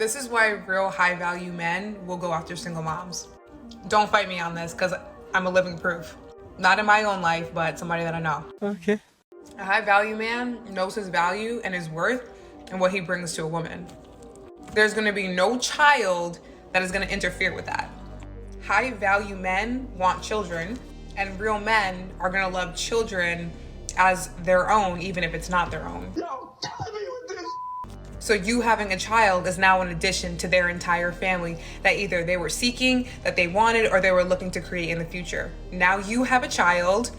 This is why real high value men will go after single moms. Don't fight me on this because I'm a living proof. Not in my own life, but somebody that I know. Okay. A high value man knows his value and his worth and what he brings to a woman. There's gonna be no child that is gonna interfere with that. High value men want children, and real men are gonna love children as their own, even if it's not their own. So you having a child is now an addition to their entire family that either they were seeking, that they wanted, or they were looking to create in the future. Now you have a child,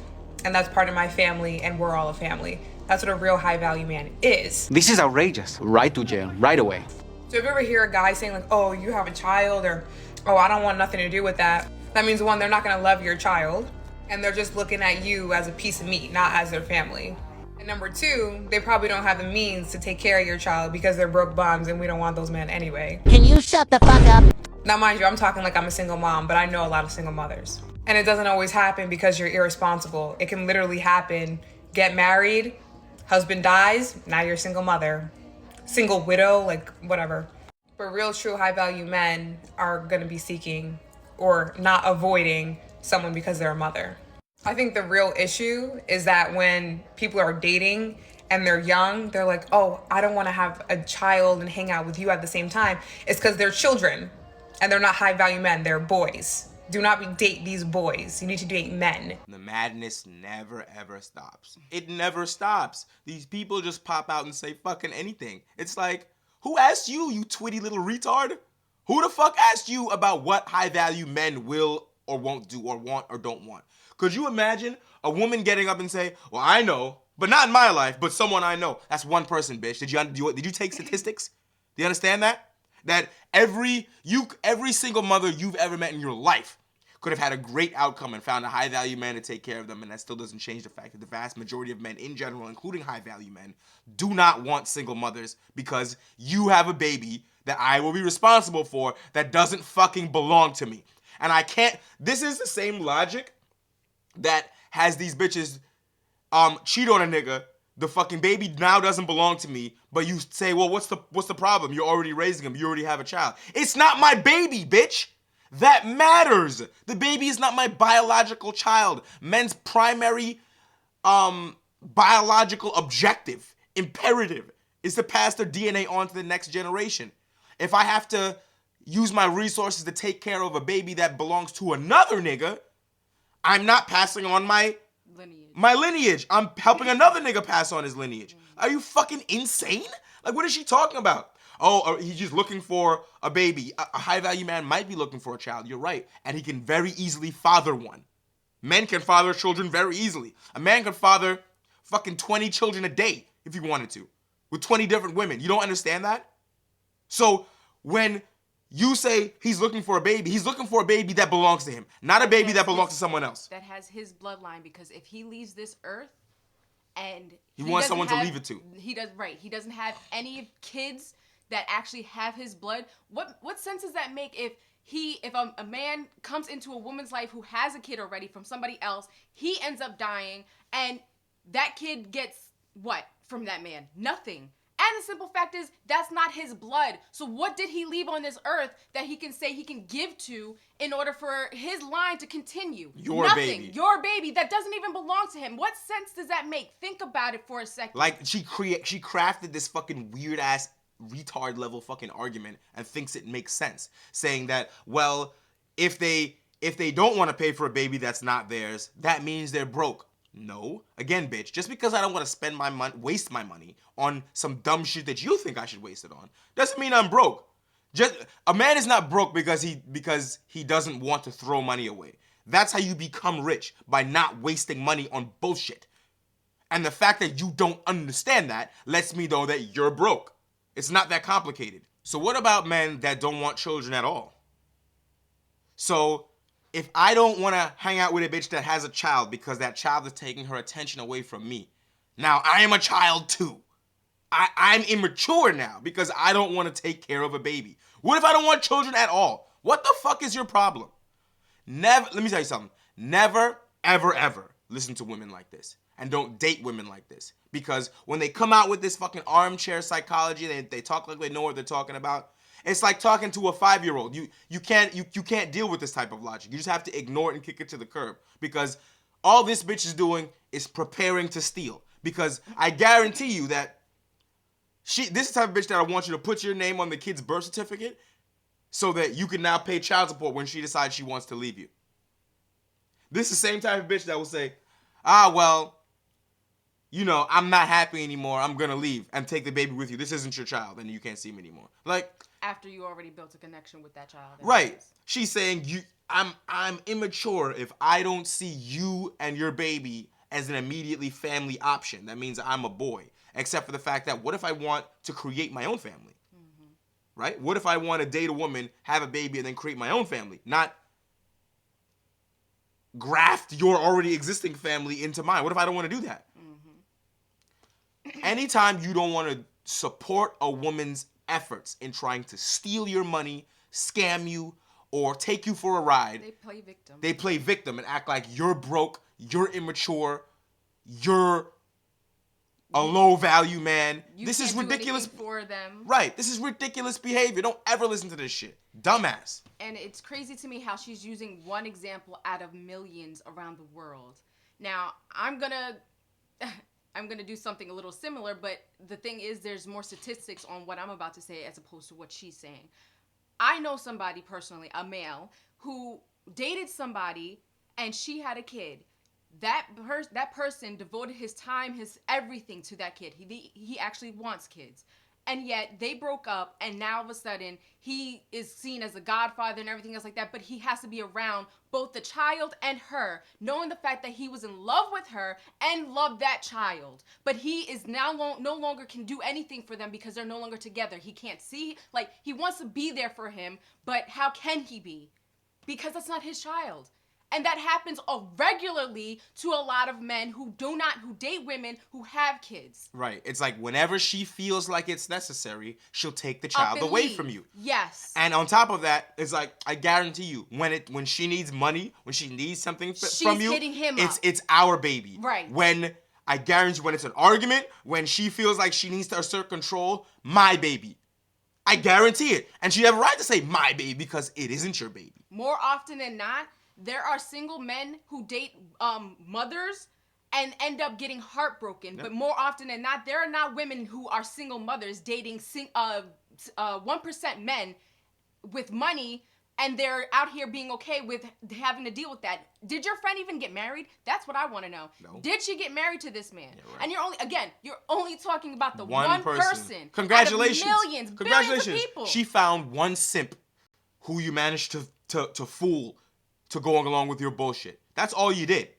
and that's part of my family, and we're all a family. That's what a real high value man is. This is outrageous. Right to jail, right away. So if you ever hear a guy saying like, oh, you have a child, or, oh, I don't want nothing to do with that, that means one, they're not gonna love your child, and they're just looking at you as a piece of meat, not as their family. And number two, they probably don't have the means to take care of your child because they're broke bums and we don't want those men anyway. Can you shut the fuck up? Now, mind you, I'm talking like I'm a single mom, but I know a lot of single mothers. And it doesn't always happen because you're irresponsible. It can literally happen. Get married, husband dies, now you're a single mother. Single widow, like whatever. But real, true, high value men are gonna be seeking or not avoiding someone because they're a mother. I think the real issue is that when people are dating and they're young, they're like, oh, I don't want to have a child and hang out with you at the same time. It's because they're children and they're not high value men, they're boys. Do not date these boys. You need to date men. The madness never ever stops. It never stops. These people just pop out and say fucking anything. It's like, who asked you, you twitty little retard? Who the fuck asked you about what high value men will or won't do or want or don't want? Could you imagine a woman getting up and say, well, I know, but not in my life, but someone I know. That's one person, bitch. Did you take statistics? Do you understand that? That every single mother you've ever met in your life could have had a great outcome and found a high value man to take care of them, and that still doesn't change the fact that the vast majority of men in general, including high value men, do not want single mothers because you have a baby that I will be responsible for that doesn't fucking belong to me. And I can't, this is the same logic that has these bitches cheat on a nigga. The fucking baby now doesn't belong to me, but you say, well, what's the problem? You're already raising him. You already have a child. It's not my baby, bitch. That matters. The baby is not my biological child. Men's primary biological objective, imperative, is to pass their DNA on to the next generation. If I have to use my resources to take care of a baby that belongs to another nigga, I'm not passing on my lineage. I'm helping another nigga pass on his lineage. Are you fucking insane? Like, what is she talking about? Oh, he's just looking for a baby. A high-value man might be looking for a child. You're right. And he can very easily father one. Men can father children very easily. A man can father fucking 20 children a day if he wanted to, with 20 different women. You don't understand that? So when you say he's looking for a baby, he's looking for a baby that belongs to him, not a baby that belongs to someone else. That has his bloodline, because if he leaves this earth and he wants someone to leave it to. He doesn't have any kids that actually have his blood. What sense does that make if a man comes into a woman's life who has a kid already from somebody else, he ends up dying, and that kid gets what from that man? Nothing. And the simple fact is, that's not his blood. So what did he leave on this earth that he can say he can give to in order for his line to continue? Nothing. Baby. Your baby that doesn't even belong to him. What sense does that make? Think about it for a second. Like, she crafted this fucking weird ass retard level fucking argument and thinks it makes sense, saying that, well, if they don't want to pay for a baby that's not theirs, that means they're broke. No. Again, bitch, just because I don't want to spend my money, waste my money on some dumb shit that you think I should waste it on, doesn't mean I'm broke. A man is not broke because he doesn't want to throw money away. That's how you become rich, by not wasting money on bullshit. And the fact that you don't understand that lets me know that you're broke. It's not that complicated. So what about men that don't want children at all? So if I don't want to hang out with a bitch that has a child because that child is taking her attention away from me, now I am a child too. I'm immature now because I don't want to take care of a baby. What if I don't want children at all? What the fuck is your problem? Let me tell you something. Never, ever, ever listen to women like this. And don't date women like this. Because when they come out with this fucking armchair psychology, they talk like they know what they're talking about, It's like talking to a 5-year-old. You can't deal with this type of logic. You just have to ignore it and kick it to the curb, because all this bitch is doing is preparing to steal. Because I guarantee you that this is the type of bitch that I want you to put your name on the kid's birth certificate so that you can now pay child support when she decides she wants to leave you. This is the same type of bitch that will say, well, you know, I'm not happy anymore, I'm gonna leave and take the baby with you. This isn't your child and you can't see him anymore. Like, after you already built a connection with that child. Right. She's saying I'm immature if I don't see you and your baby as an immediately family option. That means I'm a boy. Except for the fact that, what if I want to create my own family? Mm-hmm. Right? What if I want to date a woman, have a baby, and then create my own family? Not graft your already existing family into mine. What if I don't want to do that? Mm-hmm. Anytime you don't want to support a woman's efforts in trying to steal your money, scam you, or take you for a ride, they play victim. They play victim and act like you're broke, you're immature, you're a low value man. This is ridiculous for them. Right. This is ridiculous behavior. Don't ever listen to this shit. Dumbass. And it's crazy to me how she's using one example out of millions around the world. Now, I'm gonna do something a little similar, but the thing is, there's more statistics on what I'm about to say as opposed to what she's saying. I know somebody personally, a male, who dated somebody and she had a kid. That person devoted his time, his everything to that kid. He actually wants kids. And yet they broke up, and now all of a sudden he is seen as a godfather and everything else like that, but he has to be around both the child and her, knowing the fact that he was in love with her and loved that child. But he is now no longer can do anything for them because they're no longer together. He can't see, like, he wants to be there for him, but how can he be? Because that's not his child. And that happens regularly to a lot of men who date women who have kids. Right. It's like whenever she feels like it's necessary, she'll take the child away from you. Yes. And on top of that, it's like, I guarantee you, when she needs money, when she needs something from you, hitting him it's our baby. Right. I guarantee you, when it's an argument, when she feels like she needs to assert control, my baby. I guarantee it. And she have a right to say my baby because it isn't your baby. More often than not, there are single men who date mothers and end up getting heartbroken. Yep. But more often than not, there are not women who are single mothers dating 1% men with money, and they're out here being okay with having to deal with that. Did your friend even get married? That's what I want to know. No. Did she get married to this man? Yeah, right. And you're only talking about the one person. Congratulations. Out of millions, billions of people. She found one simp who you managed to fool to going along with your bullshit. That's all you did.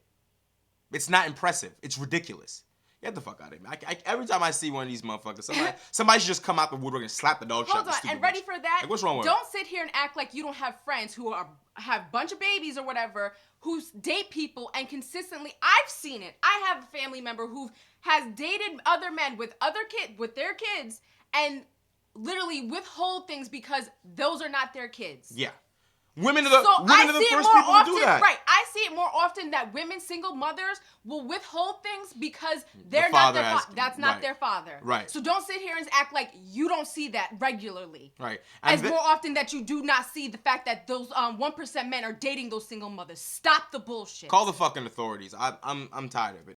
It's not impressive. It's ridiculous. Get the fuck out of here. Every time I see one of these motherfuckers, somebody should just come out the woodwork and slap the dog shit. Hold on, and ready for that? Like, what's wrong with Don't sit here and act like you don't have friends who have a bunch of babies or whatever, who date people and consistently, I've seen it. I have a family member who has dated other men with their kids and literally withhold things because those are not their kids. Yeah. Women are the first people to do that. Right. I see it more often that women, single mothers, will withhold things because they're not their father. That's not their father. Right. So don't sit here and act like you don't see that regularly. Right. As more often that you do not see the fact that those 1% men are dating those single mothers. Stop the bullshit. Call the fucking authorities. I'm tired of it.